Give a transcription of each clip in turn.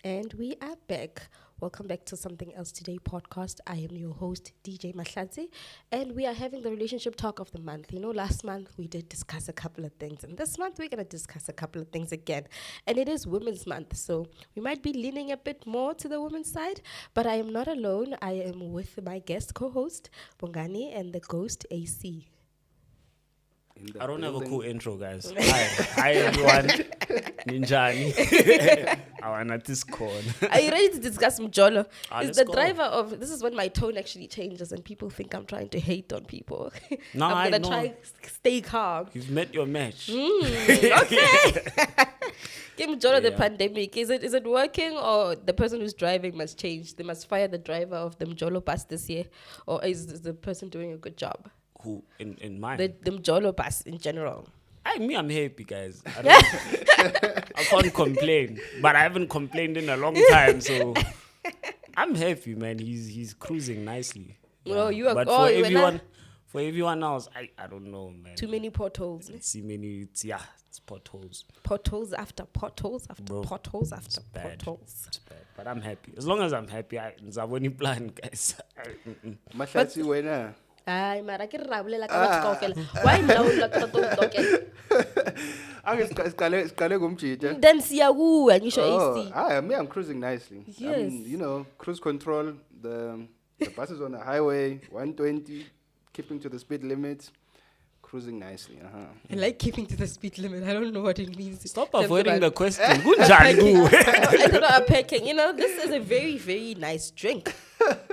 And we are back. Welcome back to Something Else Today podcast. I am your host, DJ Mahlatse, and we are having the relationship talk of the month. You know, last month we did discuss a couple of things, and this month we're going to discuss a couple of things again. And it is Women's Month, so we might be leaning a bit more to the women's side, but I am not alone. I am with my guest co-host, Bongani, and the ghost AC. I don't have a cool intro, guys. Hi everyone. Ninjani. I wanna Discord. Are you ready to discuss Mjolo? Let's the go. driver of this is when my tone actually changes and people think I'm trying to hate on people. No, I'm gonna I know. try stay calm. You've met your match. Okay. Give Mjolo the Yeah. pandemic. Is it working, or the person who's driving must change? They must fire the driver of the Mjolo bus this year, or is the person doing a good job? Who in mine? The Mjolo bus in general. I'm happy, guys. I can't complain, but I haven't complained in a long time, so I'm happy, man. He's cruising nicely. Well, you are. But for everyone else, I don't know, man. Too many potholes. It's potholes. Potholes after potholes after Bro, potholes after bad. potholes. It's bad, but I'm happy. As long as I'm happy, I won't plan, guys. Mahlatse wena. Ay, mara ke rabulela ka batho kaofela. Why now la ka to tokela? Ake siqale ngumjija. Then siyakuwa ngisho AC. I'm cruising nicely. Yes. Cruise control. The bus is on the highway, 120, keeping to the speed limit, cruising nicely. I like keeping to the speed limit. I don't know what it means. Stop avoiding the question. I don't know, packing. This is a very, very nice drink.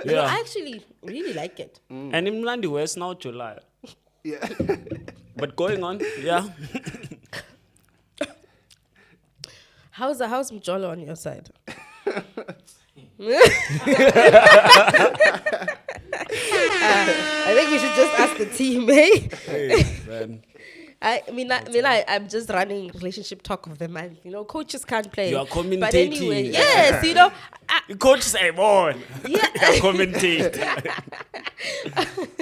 I actually really like it. And in Mlandi West now July. Yeah. But going on, yeah. How's Mjolo on your side? I think we should just ask the team, eh? Hey, man. I'm just running relationship talk of the month. Coaches can't play. You are commentating. But anyway, yes, The coach say, boy. Yeah. Commentate.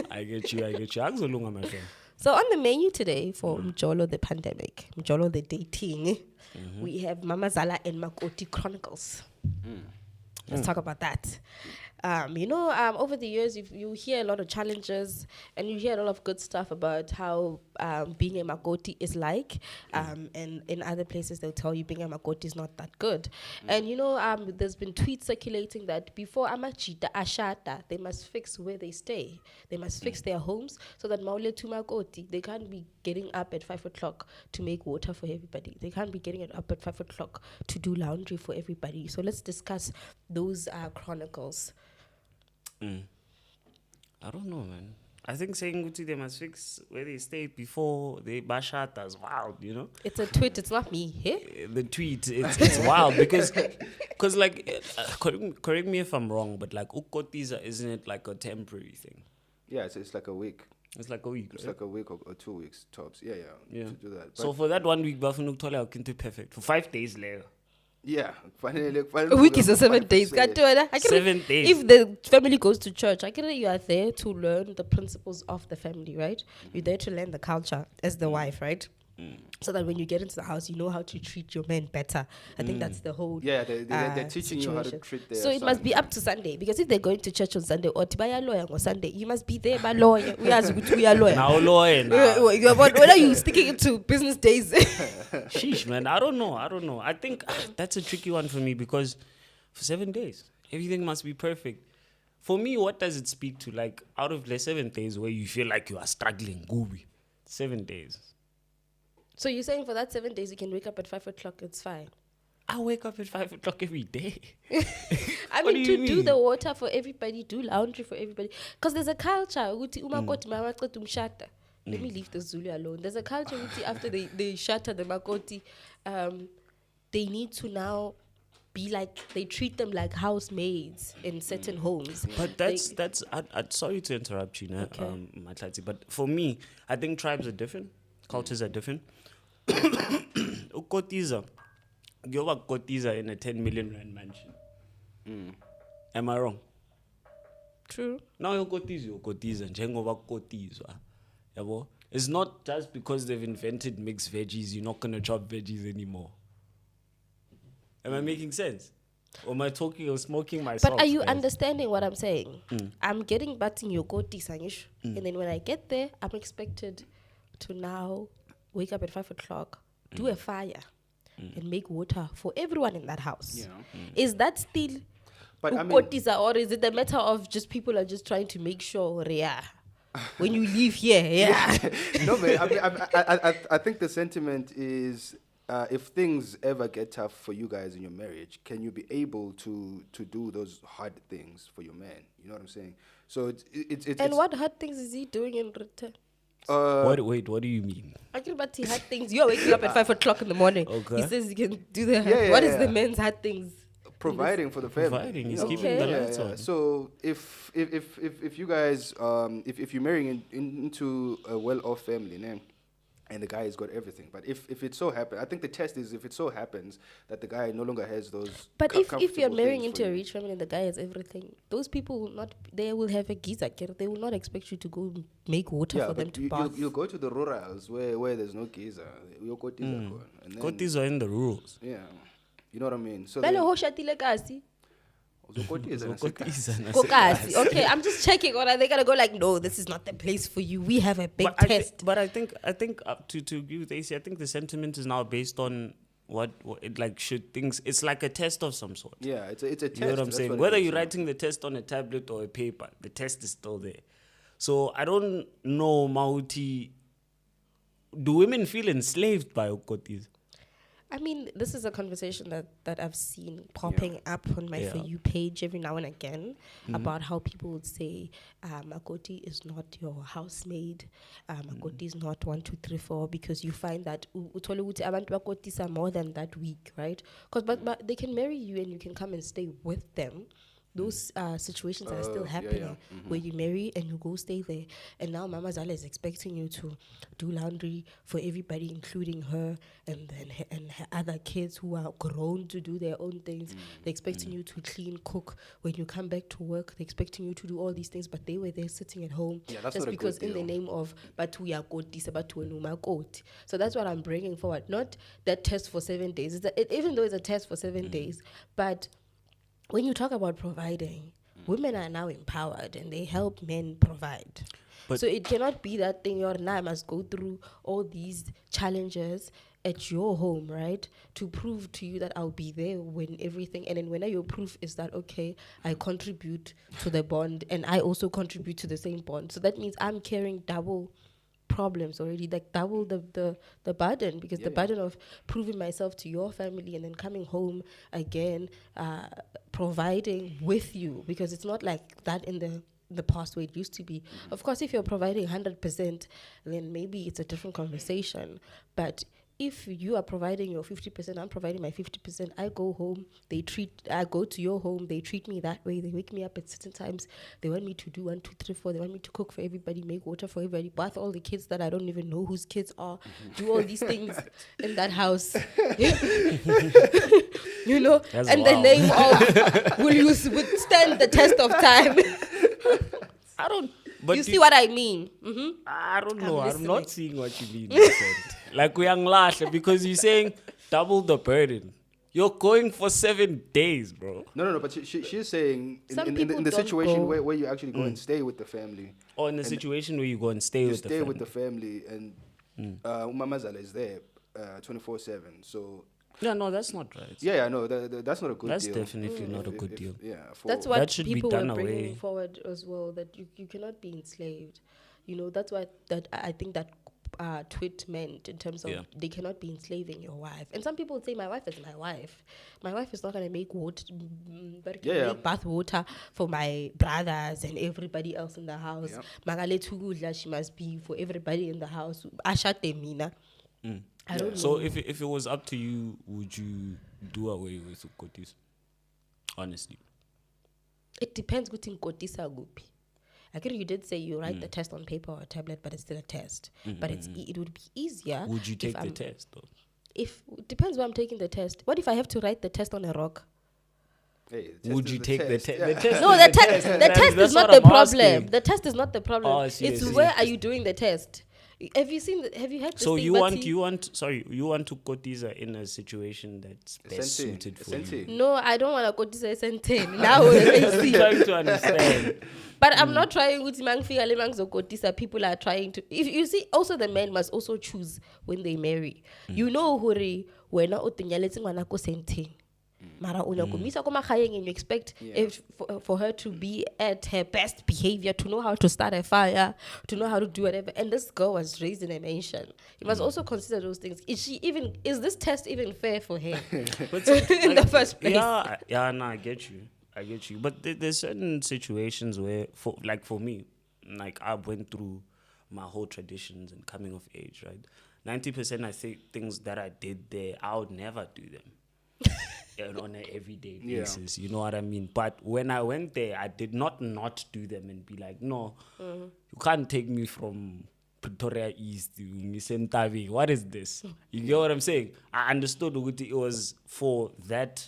I get you. Akuzolunga, my friend. So on the menu today for Mjolo the pandemic, Mjolo the dating, we have Mama Zala and Makoti Chronicles. Let's talk about that. Over the years, you hear a lot of challenges and you hear a lot of good stuff about how being a Makoti is like. And in other places, they'll tell you being a Makoti is not that good. And, there's been tweets circulating that before Amachita Ashata, they must fix where they stay. They must fix their homes so that Maule to Makoti, they can't be getting up at 5 o'clock to make water for everybody. They can't be getting up at 5 o'clock to do laundry for everybody. So let's discuss those chronicles. I don't know, man. I think saying Guti they must fix where they stay before they bashata is wild, It's a tweet, it's not me. Hey? The tweet, it's wild because like, correct me if I'm wrong, but like Kotisa, isn't it like a temporary thing? Yeah, it's like a week. It's like a week. It's right? like a week or 2 weeks tops. Yeah. Yeah. To do that. So for that 1 week, Bafunu Tola Kintu perfect. For 5 days later. Yeah. A week is a 7 days. 7 days. If the family goes to church, I get it, you are there to learn the principles of the family, right? You're there to learn the culture as the wife, right? So that when you get into the house, you know how to treat your men better. I think that's the whole Yeah, they're teaching you how to situation. treat their So it must son. be up to Sunday, because if they're going to church on Sunday or Tibaya lawyer on Sunday, you must be there by lawyer. We are lawyer. Now lawyer. Now. When are you sticking it to business days? Sheesh, man. I don't know. I think that's a tricky one for me because for 7 days, everything must be perfect. For me, what does it speak to? Like, out of the 7 days where you feel like you are struggling, gooey, 7 days. So you're saying for that 7 days, you can wake up at 5 o'clock, it's fine? I wake up at 5 o'clock every day. I What mean, do you do mean? the water for everybody, do laundry for everybody. Because there's a culture. Let me leave the Zulu alone. There's a culture after they shatter the Makoti, they need to now be like, they treat them like housemaids in certain homes. But I'm sorry to interrupt you, Mahlatse, but for me, I think tribes are different, cultures are different. Kotisa, you're a Kotisa in a 10 million rand mansion. Am I wrong? True. Now you're Kotisa, njengoba Kotiswa. Yabo? It's not just because they've invented mixed veggies, you're not going to chop veggies anymore. Am I making sense? Or am I talking or smoking myself? But are you guys? understanding what I'm saying? I'm getting back in your Kotisa, and then when I get there, I'm expected to now wake up at 5 o'clock, do a fire, and make water for everyone in that house. Yeah. Is that still But I mean, Kotisa, or is it the matter of just people are just trying to make sure, yeah, when you leave here, yeah. no, man. I think the sentiment is, if things ever get tough for you guys in your marriage, can you be able to do those hard things for your man? You know what I'm saying? So And what hard things is he doing in return? Wait, what do you mean? I can about hard things. You're waking up at 5 o'clock in the morning. Okay. He says he can do the Yeah, What yeah, is the yeah. men's hard things? providing for the family. Providing, he's you know? keeping the lights on. So if you guys if you're marrying into a well-off family, name, and the guy has got everything, but if it so happens, I think the test is if it so happens that the guy no longer has those. But if you're comfortable marrying things into for a you. rich family and the guy has everything, those people will not. They will have a geyser. They will not expect you to go make water for them but to bath. you go to the rurals where there's no geyser. You go to and then, Kotis are in the rules. yeah, you know what I mean. So Vele then, ho shatile kasi. Kotis Go kasi. Okay, I'm just checking. Or are they gonna go like, no, this is not the place for you. We have a big test. But I think to agree with AC, I think the sentiment is now based on what it like should things. It's like a test of some sort. yeah, it's a test. You know what I'm That's saying? it Whether is, you're yeah. writing the test on a tablet or a paper, the test is still there. So I don't know, Mauti. Do women feel enslaved by Kotis? I mean, this is a conversation that I've seen popping up on my For You page every now and again about how people would say, Makoti is not your housemaid, Makoti is not 1, 2, 3, 4, because you find that utole ukuthi abantu bakotis are more than that weak, right? Because but they can marry you and you can come and stay with them. Those situations are still happening where you marry and you go stay there. And now Mama Zala is expecting you to do laundry for everybody, including her and then her other kids who are grown to do their own things. They're expecting you to clean, cook. When you come back to work, they're expecting you to do all these things, but they were there sitting at home that's just not a because good in the deal. name of Batu Yakoti, Sabatu Numakoti. So that's what I'm bringing forward. Not that test for 7 days. Even though it's a test for 7 days, but when you talk about providing, women are now empowered and they help men provide. But so it cannot be that thing your I must go through all these challenges at your home, right? To prove to you that I'll be there when everything, and then when your proof is that, okay, I contribute to the bond and I also contribute to the same bond. So that means I'm carrying double problems already, like double the burden, because the burden of proving myself to your family and then coming home again, providing with you, because it's not like that in the past where it used to be. Of course, if you're providing 100%, then maybe it's a different conversation. But if you are providing your 50%, I'm providing my 50%, I go home, I go to your home, they treat me that way, they wake me up at certain times, they want me to do 1, 2, 3, 4, they want me to cook for everybody, make water for everybody, bath all the kids that I don't even know whose kids are, do all these things in that house. You know, That's and the wild. name of, will you withstand the test of time? I don't. But You see what I mean? I don't know. I'm listening. not seeing what you mean. my friend. Like we are because you're saying double the burden. You're going for 7 days, bro. No, but she's saying Some in people the don't situation go. where you actually go and stay with the family. Or in a situation where you go and stay You with the stay family. with the family and Mama Zala is there 24/7. So Yeah, no, that's not right. yeah, no, that's not a good That's deal. definitely not a good deal. Yeah, That's That what should be people were done bringing away. forward as well, that you cannot be enslaved. You know, that's what I think that tweet meant in terms of they cannot be enslaving your wife. And some people would say, my wife is my wife. My wife is not going to make water, but make bath water for my brothers and everybody else in the house. Magale she must be for everybody in the house. Ashate mina. I don't know. So if it was up to you, would you do away with Kotis? Honestly. It depends what in Kotisa gupi. I think you did say you write the test on paper or a tablet, but it's still a test. But it would be easier. Would you take if the I'm- test though? If it depends where I'm taking the test. What if I have to write the test on a rock? Hey, the test Would is you the take the test. test? Yeah. The test No, is the test That's is not what the I'm problem. asking. The test is not the problem. Oh, I see, I It's see. where are you doing the test? Have you seen? Have you heard this So thing, you Bati? want to Kotisa in a situation that's best suited for you. No, I don't want to go to say something. Now I'm Trying to understand. But I'm not trying with Kotisa. People are trying to. If you see, also the men must also choose when they marry. You know, huri when ko senteng. Mara unakumisa koma khayeng, and you expect if for her to be at her best behavior, to know how to start a fire, to know how to do whatever. And this girl was raised in a mansion. You must also consider those things. Is this test even fair for her? But In the first place. Yeah, no, I get you. But there's certain situations where, for me, like I went through my whole traditions and coming of age, right? 90% I think things that I did there, I would never do them. On an everyday basis, you know what I mean? But when I went there, I did not do them and be like, no, you can't take me from Pretoria East to Misentavi. What is this? You get what I'm saying? I understood it was for that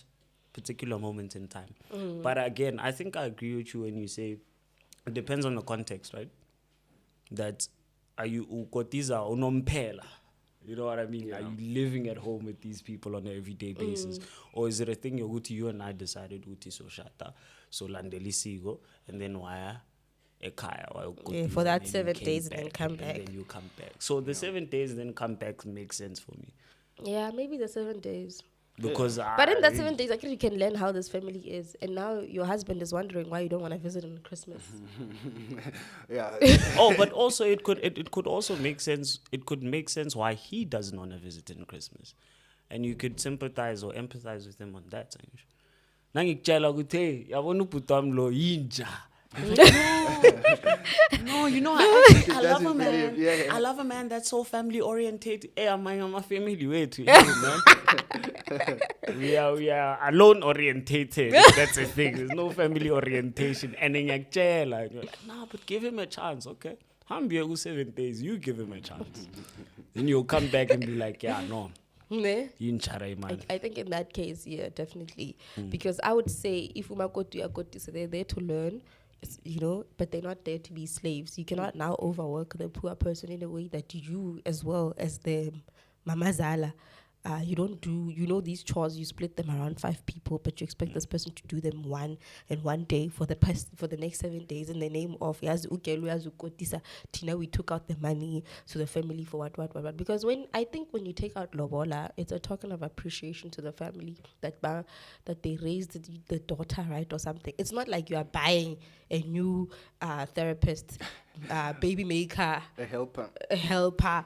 particular moment in time. But again, I think I agree with you when you say it depends on the context, right? That are you Kotisa unompela? You know what I mean? Yeah. Are you living at home with these people on an everyday basis? Or is it a thing you and I decided so shata, so landeli sigo, and then wire a kaya? For that 7 days and then come back. And then you come back. So the 7 days and then come back makes sense for me. Yeah, maybe the 7 days. Because but in that 7 days, actually, you can learn how this family is. And now your husband is wondering why you don't want to visit on Christmas. But also it could also make sense. It could make sense why he doesn't want to visit in Christmas, and you could sympathize or empathize with him on that. No, you know, I love a man. I love a man that's so family oriented. Hey, I'm a family way to you, man. we are alone orientated. That's the thing. There's no family orientation. And then you're like, nah, but give him a chance, okay? I'm here 7 days. You give him a chance. Then you'll come back and be like, yeah, no. I think in that case, yeah, definitely. Because I would say if so they're there to learn, you know, but they're not there to be slaves. You cannot now overwork the poor person in a way that you, as well as the mamazala, you don't do, you know, these chores, you split them around 5 people, but you expect this person to do them one day for the next 7 days in the name of Kotisa. Tina, we took out the money to the family for what. Because when you take out lobola, it's a token of appreciation to the family that they raised the daughter, right, or something. It's not like you are buying a new therapist, baby maker, a helper.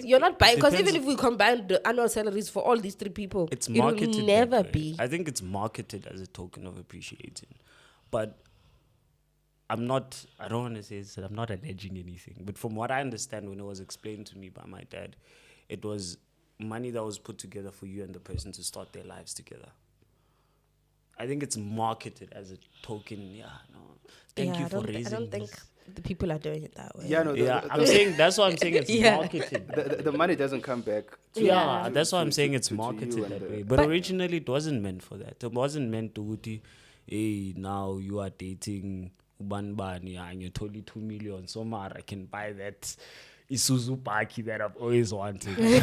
You're not buying, because even if we combine the annual salaries for all these 3 people, it's marketed. It will never be. I think it's marketed as a token of appreciating, but I don't want to say that I'm not alleging anything, but from what I understand, when it was explained to me by my dad, it was money that was put together for you and the person to start their lives together. I think it's marketed as a token. Yeah, no. Thank you for raising. I don't think the people are doing it that way. I'm saying that's what I'm saying. It's marketed. The money doesn't come back. That's why I'm saying it's marketed that way. But originally, it wasn't meant for that. It wasn't meant to. Hey, now you are dating Ubanbani and you're totally 2 million. So I can buy that Isuzu Paki that I've always wanted. I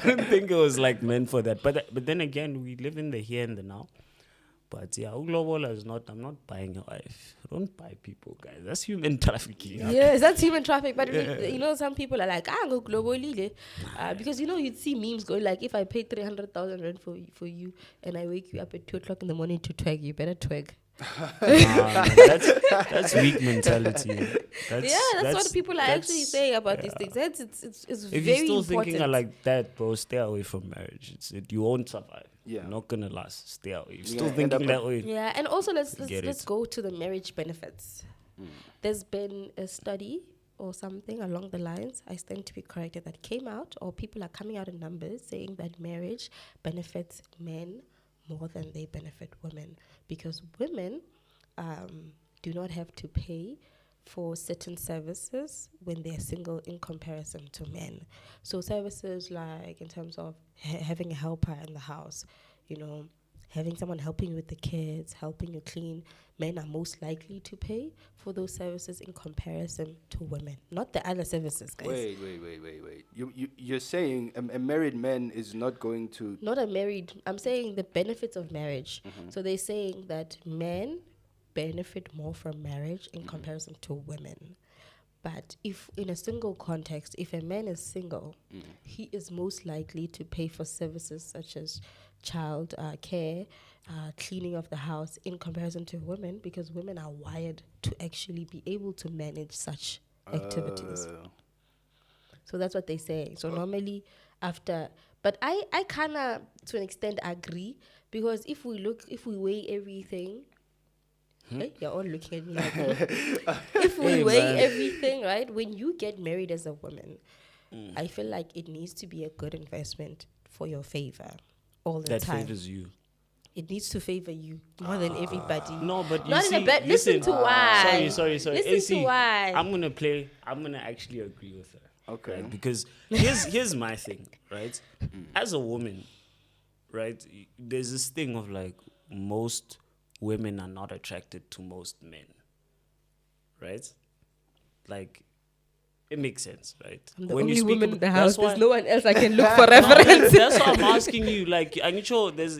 don't think it was like meant for that. But then again, we live in the here and the now. But yeah, Uglobola is not, I'm not buying a wife. I don't buy people, guys. That's human trafficking. Yes, that's human traffic. But you know, some people are like, go globally. Because you know, you'd see memes going like, if I pay 300,000 rand for you and I wake you up at 2 o'clock in the morning to twag, you better twag. That's weak mentality. That's what people are actually saying about these things. It's if very you're still important. thinking like that, bro, stay away from marriage. You won't survive. Yeah, not gonna last. Stay away. You're still thinking that way. Yeah, and also let's go to the marriage benefits. There's been a study or something along the lines, I stand to be corrected, that came out, or people are coming out in numbers saying that marriage benefits men more than they benefit women, because women do not have to pay for certain services when they're single in comparison to men. So services like in terms of having a helper in the house, you know, having someone helping you with the kids, helping you clean, men are most likely to pay for those services in comparison to women, not the other services, guys. Wait. You're saying a married man is not going to... Not a married, I'm saying the benefits of marriage. So they're saying that men benefit more from marriage in comparison to women. But if in a single context, if a man is single, he is most likely to pay for services such as child care, cleaning of the house in comparison to women, because women are wired to actually be able to manage such activities. So that's what they say. So normally after, but I kind of to an extent agree, because if we weigh everything, hey, you're all looking at me like if we weigh everything, right, when you get married as a woman, I feel like it needs to be a good investment for your favor all the time. That favors you. It needs to favor you more than everybody. No, but you Not see, in a bad. Listen to why. Sorry. Listen AC, to why. I'm gonna actually agree with her. Okay. Right? Because here's my thing, right? As a woman, right, there's this thing of like most women are not attracted to most men, right? Like, it makes sense, right? I'm the When you only speak woman in the that's house. why- There's no one else I can look for reference. That's why I'm asking you. Like, I'm sure that's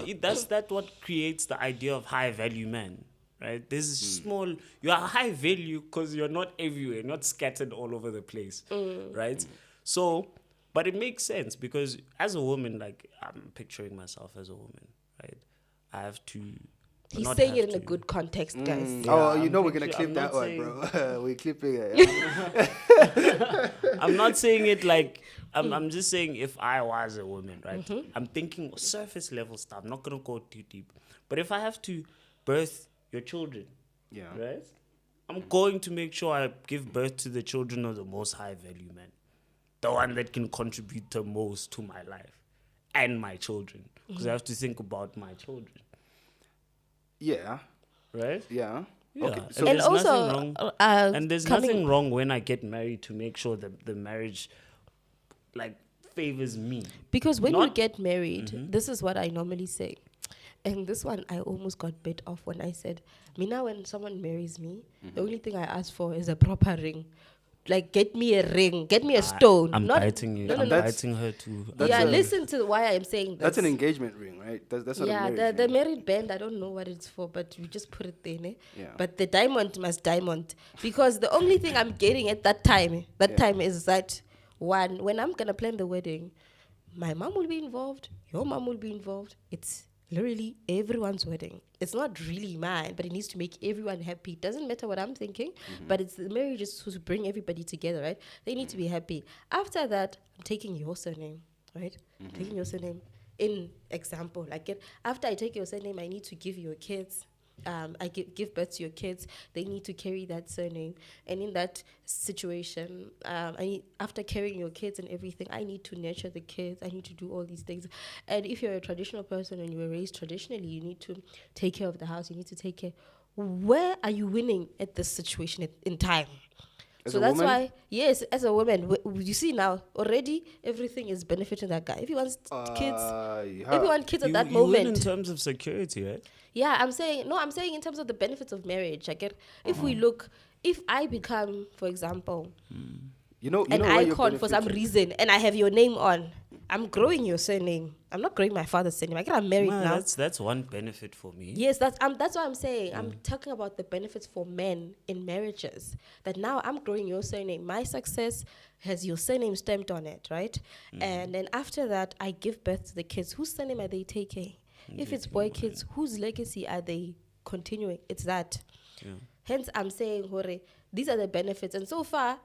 what creates the idea of high value man, right? There's a small. You are high value because you're not everywhere, not scattered all over the place, right? So, but it makes sense because as a woman, like I'm picturing myself as a woman, right? I have to. He's not saying have it in a to- good context, guys. Oh, Yeah, you know I'm we're gonna picture- clip I'm that not one, saying- bro. We're clipping it. I'm not saying it like I'm just saying if I was a woman, right? I'm thinking surface level stuff. I'm not gonna go too deep. But if I have to birth your children, Yeah. right? I'm going to make sure I give birth to the children of the most high value man, the one that can contribute the most to my life and my children, because I have to think about my children, Yeah. right? Yeah. Yeah. Okay. And So And there's nothing also, wrong. And there's coming- nothing wrong when I get married to make sure that the marriage, like, favors me. Because when you Not- get married, this is what I normally say. And this one, I almost got bit off when I said, Mina, when someone marries me, the only thing I ask for is a proper ring. Like, get me a ring, get me a stone. I'm not, biting you. No, no, I'm no. biting her too. That's Yeah, a- listen to why I'm saying this. that's an engagement ring, right? That's not a Yeah, marriage the ring. married band, I don't know what it's for, but you just put it there. Ne? Yeah. But the diamond must diamond. Because the only thing I'm getting at that time is that one, when I'm going to plan the wedding, my mom will be involved, your mom will be involved. It's literally everyone's wedding. It's not really mine, but it needs to make everyone happy. It doesn't matter what I'm thinking, but it's the marriage is to bring everybody together, right? They need to be happy. After that, I'm taking your surname, right? Taking your surname. In example, after I take your surname, I need to give your kids. I give birth to your kids. They need to carry that surname, and in that situation, after carrying your kids and everything, I need to nurture the kids. I need to do all these things. And if you're a traditional person and you were raised traditionally, you need to take care of the house. You need to take care. Where are you winning at this situation in time? As So a that's woman? why, yes, as a woman, you see now already everything is benefiting that guy. If he wants kids, if he wants kids at that you win in moment, terms of security, right? yeah, I'm saying in terms of the benefits of marriage. I get if we look, if I become, for example, You know an where you're icon for some benefiting. reason, and I have your name on, I'm growing your surname. I'm not growing my father's surname. I'm married Man, now. that's one benefit for me. Yes, that's what I'm saying. I'm talking about the benefits for men in marriages. That now I'm growing your surname. My success has your surname stamped on it, right? And then after that, I give birth to the kids. Whose surname are they taking? If it's boy kids, whose legacy are they continuing? It's that. Yeah. Hence, I'm saying, Hore, these are the benefits. And so far,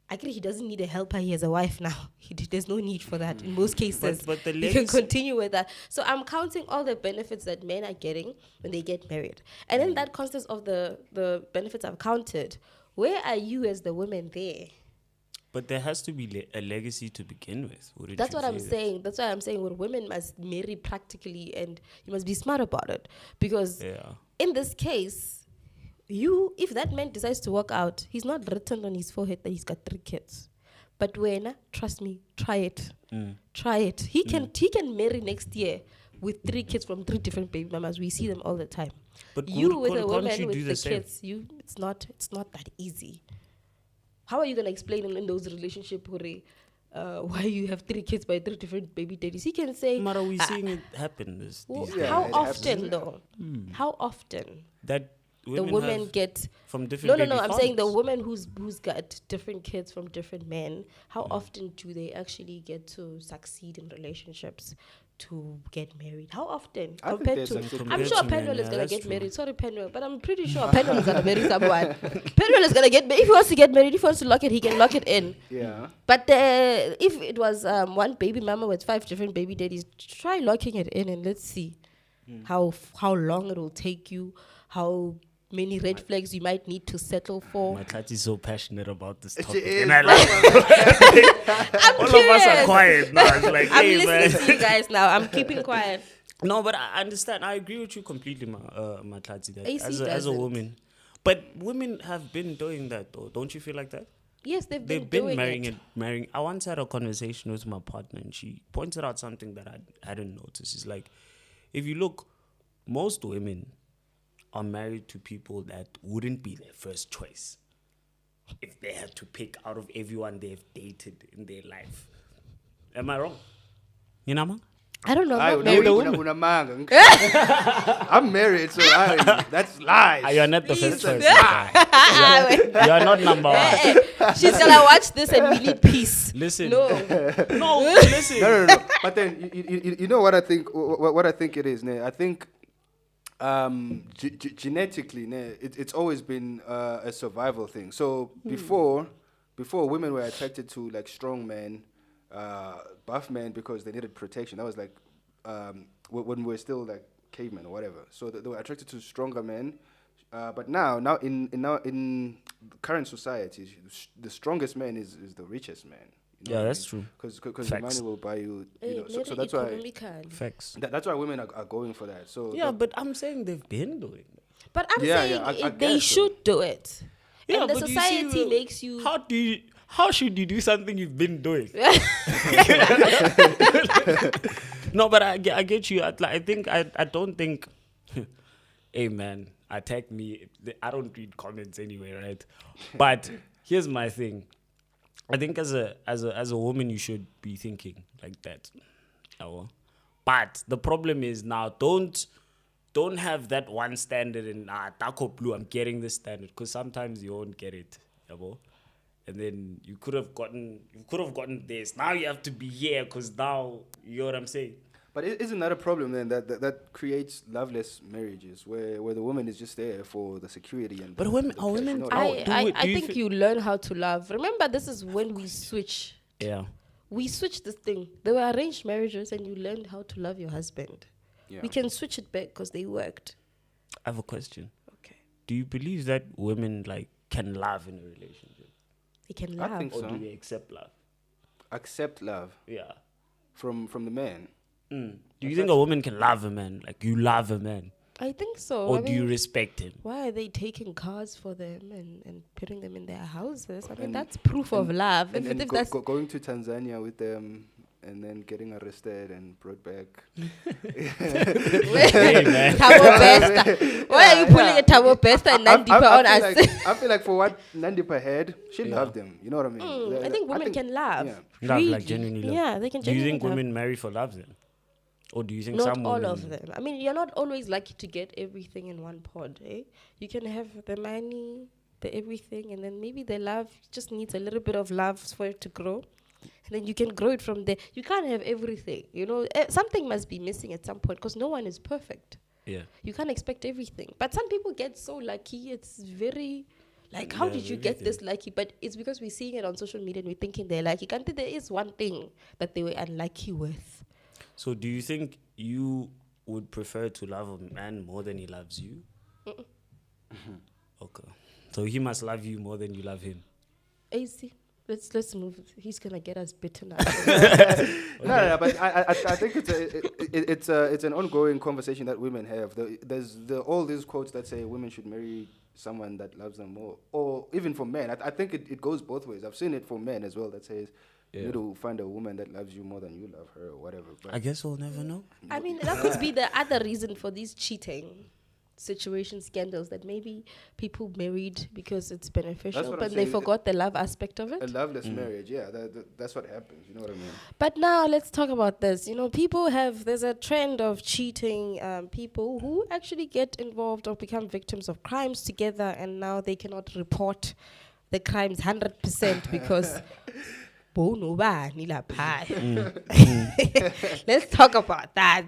I agree he doesn't need a helper. He has a wife now. There's no need for that in most cases. But the you can legacy- continue with that. So I'm counting all the benefits that men are getting when they get married. And then that consists of the benefits I've counted. Where are you as the women there? But there has to be a legacy to begin with. Wouldn't That's you what I'm say that? saying. That's why I'm saying well, women must marry practically and you must be smart about it. Because Yeah. in this case, if that man decides to walk out, he's not written on his forehead that he's got 3 kids. But when, trust me, try it. Try it. He can marry next year with 3 kids from 3 different baby mamas. We see them all the time. But You with a can't woman you do with the the same? kids, it's not that easy. How are you gonna explain in those relationships why you have 3 kids by 3 different baby daddies? He can say, Mara, we seeing it happen these days. how it often happens. though? How often That the women women have get from different no. baby I'm saying the fathers. woman who's got different kids from different men. How often do they actually get to succeed in relationships to get married? How often I think compared there's to? some I'm compared sure to Penwell men, is yeah, gonna that's get true. married. Sorry, Penwell, but I'm pretty sure Penwell is gonna marry someone. Penwell is gonna get married. If he wants to get married, if he wants to lock it, he can lock it in. Yeah. But if it was one baby mama with 5 different baby daddies, try locking it in and let's see how long it will take you, how many red flags you might need to settle for. Mahlatse is so passionate about this She topic. is, And I bro. like I'm all of us are curious. quiet now. It's like, I'm hey, listening man. to you guys now. I'm keeping quiet. No, but I understand. I agree with you completely, Mahlatse, that AC as a doesn't. woman. But women have been doing that, though. Don't you feel like that? Yes, they've They've been been doing marrying. I once had a conversation with my partner, and she pointed out something that I hadn't noticed. It's like, if you look, most women are married to people that wouldn't be their first choice if they had to pick out of everyone they've dated in their life. Am I wrong? You know, man? I don't know. I I'm not married. I'm married, so that's lies. You're not the Please. first person. You're not number one. She's gonna watch this and we need peace. Listen. No. No, listen. No. But then you know what I think? What I think it is. I think genetically, it's always been a survival thing. So before women were attracted to like strong men, buff men because they needed protection. That was like when we were still like cavemen or whatever. So they were attracted to stronger men. But now in current society, the strongest man is the richest man. Yeah, that's true. Because the Facts. money will buy you. Hey, So that's why Facts. that's why women are going for that. So Yeah, but I'm saying they've been doing it. But I'm Yeah, saying I they guess so. should do it. Yeah, and the but you society see, makes you. How should you do something you've been doing? No, but I get you. I don't think. Hey man, attack me. I don't read comments anyway, right? But here's my thing. I think as a woman you should be thinking like that. But the problem is now don't have that one standard in Taco Blue. I'm getting this standard because sometimes you won't get it. And then you could have gotten this. Now you have to be here because now you know what I'm saying. But isn't that a problem then that creates loveless marriages where the woman is just there for the security and But the women, pleasure, are women? you know what I mean? I think you learn how to love. Remember, this is when we switch. Yeah. We switched this thing. There were arranged marriages, and you learned how to love your husband. Yeah. We can switch it back because they worked. I have a question. Okay, Do you believe that women can love in a relationship, they can I love. think or so. do they accept love? Accept love Yeah. from the man. Do you think a woman can love a man? Like you love a man, I think so. or I do you mean, respect him? why are they taking cars for them and putting them in their houses? I mean, And- that's proof of love. And, If that's going to Tanzania with them and then getting arrested and brought back. Hey man. Tabo Besta. Why are you pulling a Tabo Besta and Nandipa on us? I feel like for what Nandipa had, she loved him. You know what I mean? I think women can love. yeah. Love, Really. like genuinely love. Yeah, they can Do you genuinely think love. women marry for love then, or do you think Not some all women? of them. I mean, you're not always lucky to get everything in one pod, eh? You can have the money, the everything, and then maybe the love just needs a little bit of love for it to grow. And then you can grow it from there. You can't have everything, you know. Something must be missing at some point because no one is perfect. Yeah. You can't expect everything. But some people get so lucky. It's very like, how Yeah, did you very get this lucky? But it's because we're seeing it on social media and we're thinking they're lucky. Can't there is one thing that they were unlucky with. So do you think you would prefer to love a man more than he loves you? Okay. So he must love you more than you love him. AC. Let's move. He's gonna get us bitten up. No, but I think it's an ongoing conversation that women have. There's all these quotes that say women should marry someone that loves them more, or even for men. I think it goes both ways. I've seen it for men as well that says You need to find a woman that loves you more than you love her or whatever. But I guess we'll never know. I mean, that could be the other reason for these cheating situation scandals, that maybe people married because it's beneficial, what I'm but they saying. forgot the love aspect of a it. loveless marriage, yeah, that's what happens. You know what I mean? But now let's talk about this. You know, there's a trend of cheating people who actually get involved or become victims of crimes together, and now they cannot report the crimes 100% because let's talk about that.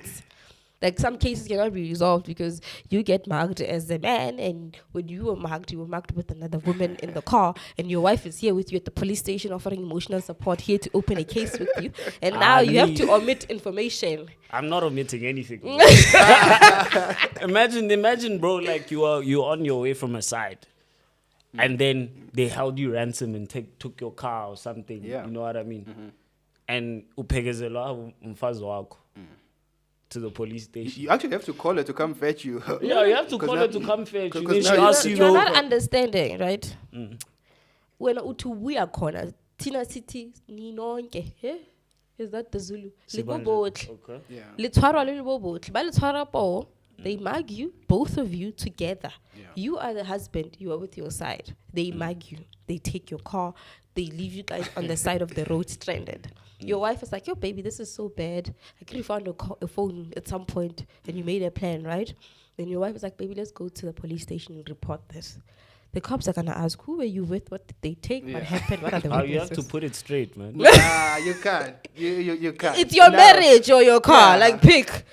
Like, some cases cannot be resolved because you get mugged as a man, and when you were mugged with another woman in the car, and your wife is here with you at the police station offering emotional support, here to open a case with you, and now you have to omit information. I'm not omitting anything. Imagine, bro, like you're on your way from a side, and then they held you ransom and took your car or something. Yeah. You know what I mean? And uphekezelwa umfazi wakho to the police station. You actually have to call her to come fetch you. Yeah, you have to call her to come fetch you. Then she now asks you, You're not understanding, right? When utubuya khona, tina city ninonke. Is that the Zulu? Libobotle. Okay. Yeah. Litwara libobotle. Ba litwara po. They mug you, both of you together. Yeah. You are the husband, you are with your side. They mug you, they take your car, they leave you guys on the side of the road stranded. Your wife is like, yo, baby, this is so bad. I could have found a phone at some point and you made a plan, right? Then your wife is like, baby, let's go to the police station and report this. The cops are going to ask, who were you with? What did they take? What happened? What are the You have to witnesses? put it straight, man. Nah, you can't. You can't. It's your Now, marriage or your car. Yeah. Like, pick.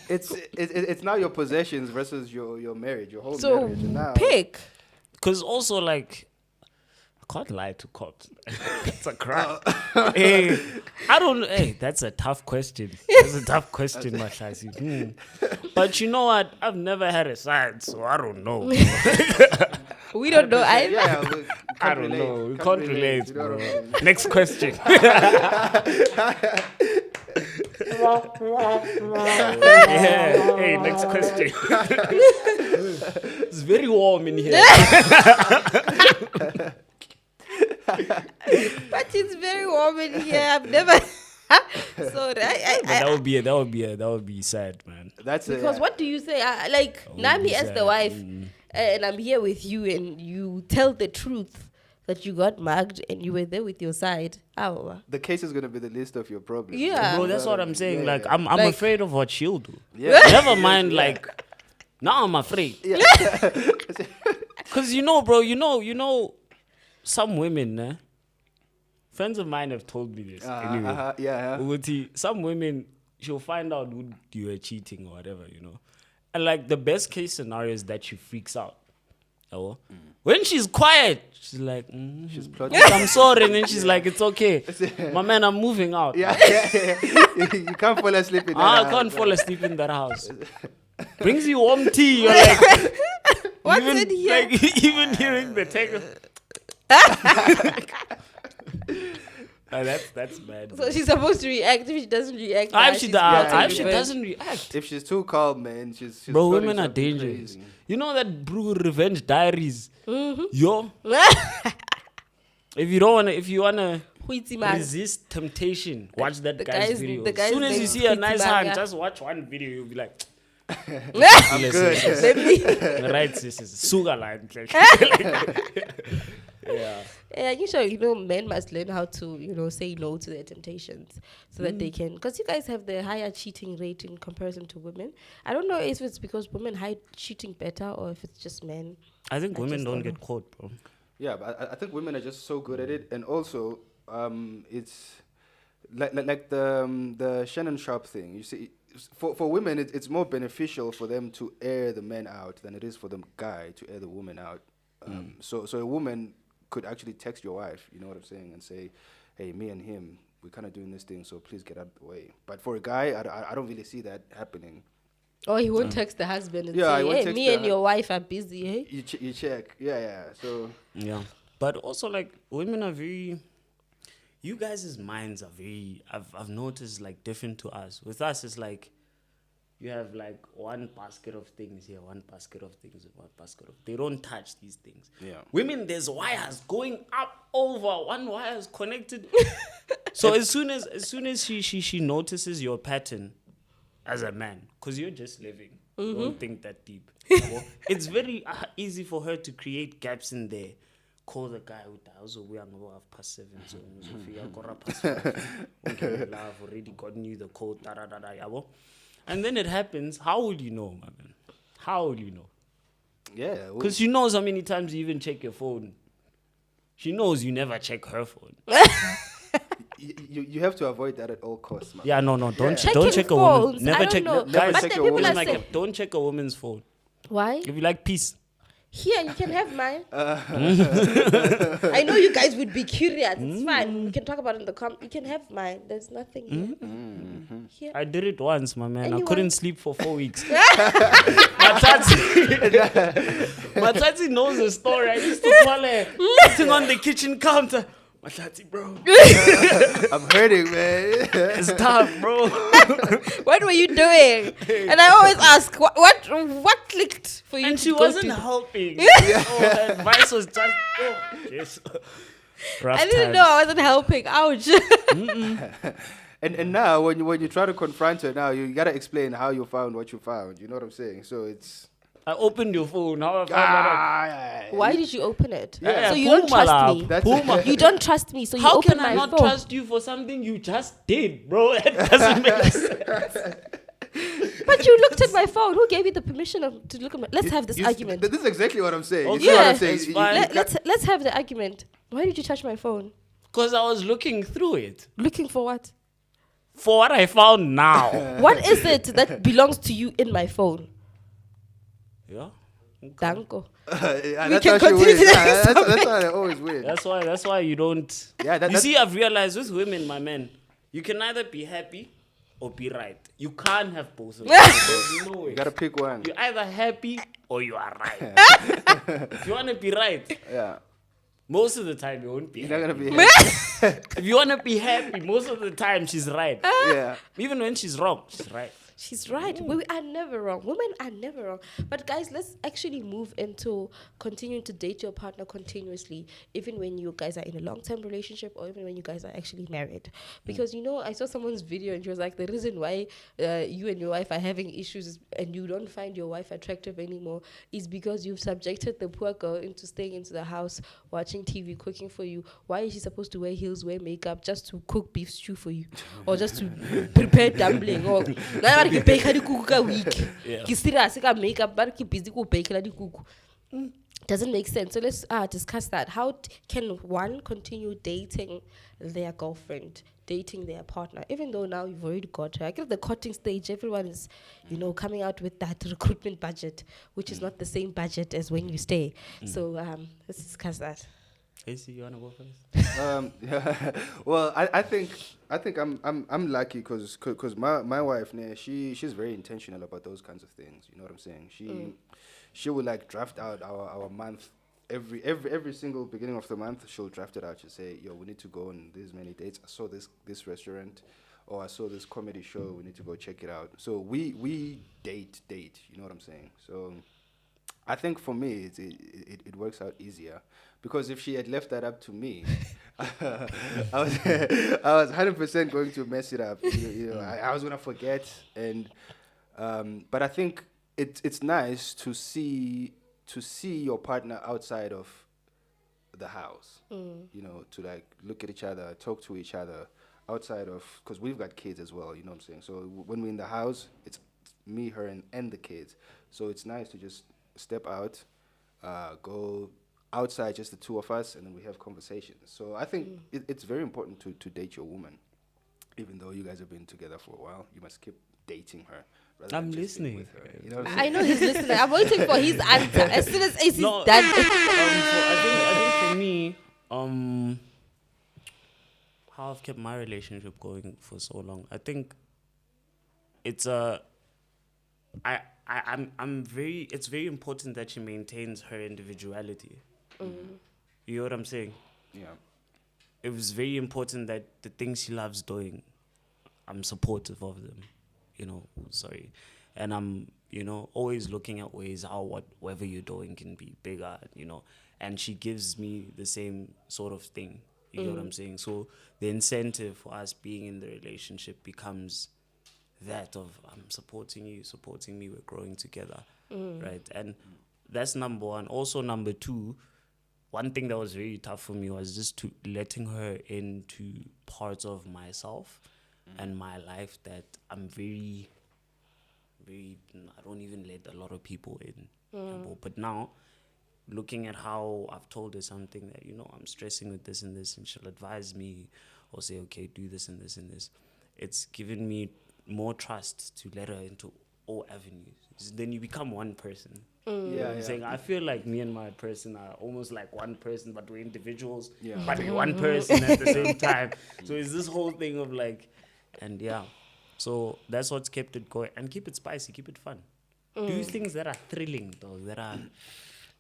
It's now your possessions versus your marriage, your whole So, marriage. And now, pick. Because also, like, I can't lie to cops. It's a crime. Hey, I don't know. Hey, that's a tough question. That's a tough question, Mahlatse. But you know what? I've never had a side, so I don't know. We don't know either. Yeah, I don't know. We can't relate, you know bro. what I mean? Next question. Yeah. Hey, next question. It's very warm in here. But it's very warm in here. I've never. So But that would be sad, man. That's because what do you say? Nami as the wife, and I'm here with you, and you tell the truth that you got mugged and you were there with your side. Oh. the case is gonna be the list of your problems. Yeah. Bro, that's what I'm saying. Yeah, like, yeah. I'm Like- afraid of what she'll do. Yeah. Never mind, like, now I'm afraid. Yeah. Because, you know, bro, you know, some women, friends of mine have told me this. Anyway. Yeah. Ukuthi, some women, she'll find out who you were cheating or whatever, you know. And like the best case scenario is that she freaks out. Oh. When she's quiet, she's like, She's plotting. I'm sorry. And then she's like, it's okay. My man, I'm moving out. Yeah. You can't fall asleep in that I house. can't fall asleep in that house. Brings you warm tea. You're like, What's even, in here? like, even hearing the take. That's bad. So she's supposed to react. If she doesn't react, If she plotting doesn't react. If she's too calm, man, she's Bro, plotting women are something dangerous. crazy. You know that Brew Revenge Diaries? Yo, if you wanna resist temptation, watch that guy's video. the As guy's soon as you name see a is nice Huitimanga. hand, just watch one video, you'll be like, Let me. right, sis, sugar line. Yeah. Yeah, men must learn how to, say no to their temptations so that they can. Because you guys have the higher cheating rate in comparison to women. I don't know if it's because women hide cheating better or if it's just men. I think women just don't don't get know. caught, bro. Yeah, but I think women are just so good at it, and also it's like the Shannon Sharp thing. You see, for women, it's more beneficial for them to air the man out than it is for the guy to air the woman out. So a woman could actually text your wife, you know what I'm saying, and say, hey, me and him, we're kind of doing this thing, so please get out of the way. But for a guy, I don't really see that happening. Or he won't text the husband and Yeah, he say, won't hey, text me the and your wife are busy, hey? You check. Yeah. So Yeah. But also, like, women are very... You guys' minds are very... I've noticed, like, different to us. With us, it's like... You have, like, one basket of things here, one basket of things, one basket of... They don't touch these things. Yeah. Women, there's wires going up over. One wire is connected So as soon as she notices your pattern as a man, because you're just living, don't think that deep. It's very easy for her to create gaps in there. Call the guy who dies, we are going half past 7, so we are past 5. Okay, love already gotten you the code, and then it happens. How would you know, my man? How would you know? Yeah, Because she knows how many times you even check your phone. She knows you never check her phone. you have to avoid that at all costs, man. Yeah, no, don't Checking check a phones, woman. Never I don't check. know. Guys, But check then your people woman's are saying, don't check a woman's phone. why? If you like peace. Here, you can have mine. I know you guys would be curious. It's fine. We can talk about it in the comments. You can have mine. There's nothing here. Here. I did it once, my man. Anyone? I couldn't sleep for 4 weeks. Matati knows the story. I used to call her sitting on the kitchen counter. Mahlatse, bro. I'm hurting, man. It's tough, bro. What were you doing? And I always ask, what clicked for you? And to she go wasn't to? helping. Her advice was just, yes. Rough I didn't times. know I wasn't helping. Ouch. And now when you try to confront her, now you gotta explain how you found what you found. You know what I'm saying? So it's I opened your phone. How I found that out. Why did you open it? Yeah, So you don't Puma, trust me. That's You don't trust me, so you How open can I my not phone. trust you for something you just did, bro? It doesn't make sense. But you looked at my phone. Who gave you the permission to look at my... Let's have this argument. This is exactly what I'm saying. Okay. You see what I'm Yeah. saying? It's fine. Let's have the argument. Why did you touch my phone? Because I was looking through it. Looking for what? For what I found now. What is it that belongs to you in my phone? Yeah. Danko. That's can how she continue wins. to the Yeah, next that's how they always win. That's why you don't. Yeah, you that's- see, I've realized with women, my man, you can either be happy or be right. You can't have both of them. There's no way. You gotta pick one. You're either happy or you are right. If you want to be right, Yeah. most of the time you won't be You're not happy. gonna be If you want to be happy, most of the time she's right. Yeah. Even when she's wrong, she's right. She's right. We are never wrong. Women are never wrong. But guys, let's actually move into continuing to date your partner continuously, even when you guys are in a long-term relationship or even when you guys are actually married. Because, you know, I saw someone's video and she was like, the reason why you and your wife are having issues and you don't find your wife attractive anymore is because you've subjected the poor girl into staying into the house, watching TV, cooking for you. Why is she supposed to wear heels, wear makeup just to cook beef stew for you? Or just to prepare dumpling? Or ke bake di kuku ka week. Ke serious ka makeup but ke busy ko bake la di kuku. Doesn't make sense. So let's discuss that. How can one continue dating their girlfriend, dating their partner, even though now you've already got her? I guess the courting stage, everyone is, you know, coming out with that recruitment budget, which is not the same budget as when you stay. So let's discuss that. Casey, you wanna go first? Well, I think I'm lucky because my wife, she's very intentional about those kinds of things. You know what I'm saying? She will like draft out our month every single beginning of the month. She'll draft it out. She'll say, "Yo, we need to go on this many dates. I saw this restaurant, or I saw this comedy show. We need to go check it out." So we date. You know what I'm saying? So I think for me it works out easier. Because if she had left that up to me, I was 100% going to mess it up. You know, I was gonna forget, and but I think it's nice to see your partner outside of the house. You know, to like look at each other, talk to each other outside of, because we've got kids as well. You know what I'm saying? So when we're in the house, it's me, her, and the kids. So it's nice to just step out, go outside, just the two of us, and then we have conversations. So I think it's very important to date your woman. Even though you guys have been together for a while, you must keep dating her. rather I'm than just being listening. with her. You know what I'm I saying? know he's listening. I'm waiting for his answer. As soon as he's No, done. I think for me, how I've kept my relationship going for so long, I think it's it's very important that she maintains her individuality. You know what I'm saying? Yeah. It was very important that the things she loves doing, I'm supportive of them. And I'm, always looking at ways how whatever you're doing can be bigger, and she gives me the same sort of thing. You know what I'm saying? So the incentive for us being in the relationship becomes that of I'm supporting you, supporting me, we're growing together, right? And that's number one. Also, number two, one thing that was very tough for me was just to letting her into parts of myself and my life that I'm very, I don't even let a lot of people in. But now, looking at how I've told her something that, I'm stressing with this and this, and she'll advise me or say, okay, do this and this and this. It's given me more trust to let her into all avenues. Then you become one person. I'm saying, I feel like me and my person are almost like one person, but we're individuals, but we're one person at the same time. So it's this whole thing of like, and so that's what's kept it going. And keep it spicy, keep it fun. Do things that are thrilling, though, that are,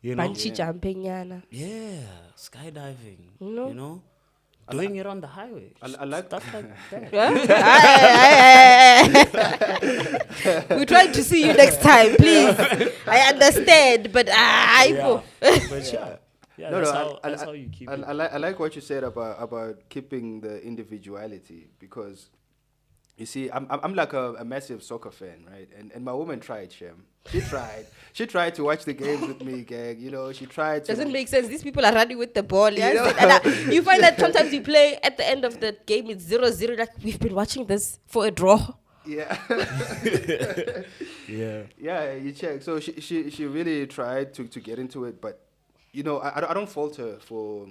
Bungee jumping, Yana. Yeah, skydiving, doing it on the highway. I like stuff like that. We're trying to see you next time, please. I understand, but that's how you keep it. I like what you said about keeping the individuality, because you see, I'm like a massive soccer fan, right? And my woman tried, Shem. She tried to watch the games with me, gang. She tried to. Doesn't make sense. These people are running with the ball. Yeah? You find that sometimes you play at the end of the game, it's 0-0. Like, we've been watching this for a draw. Yeah. Yeah, you check. So she really tried to get into it, but I don't fault her for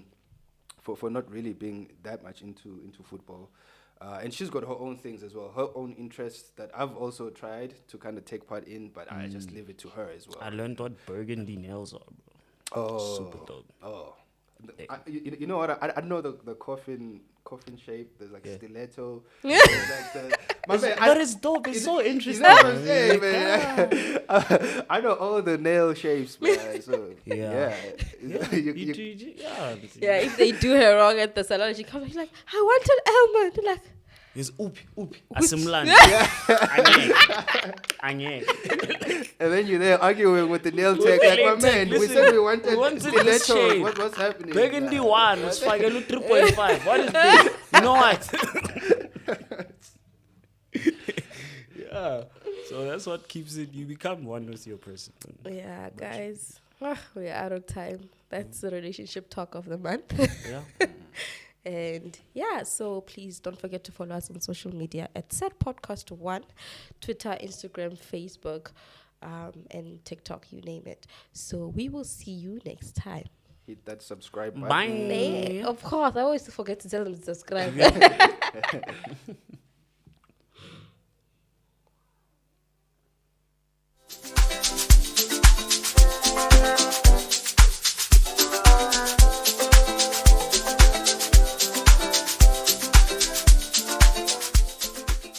not really being that much into football. And she's got her own things as well, her own interests that I've also tried to kind of take part in, but I just leave it to her as well. I learned what burgundy nails are, bro. Oh, super dope. Oh, you know what? I know the coffin shape. There's like stiletto. There's like but it's dope. It's so interesting. You know what I'm saying, man? I know all the nail shapes, man. So yeah. If they do her wrong at the salon, she comes like, I want an almond. Like, it's oop. Asimlan. And then you're there arguing with the nail tech. Like, my man, we said we wanted stilettos. What's happening? Burgundy 1 was 3.5. What is this? You know what? Yeah. So that's what keeps it. You become one with your person. Yeah, guys. We're out of time. That's the relationship talk of the month. Yeah. And so please don't forget to follow us on social media at SetPodcast1, Twitter, Instagram, Facebook, and TikTok, you name it. So we will see you next time. Hit that subscribe button. Bye. Of course, I always forget to tell them to subscribe.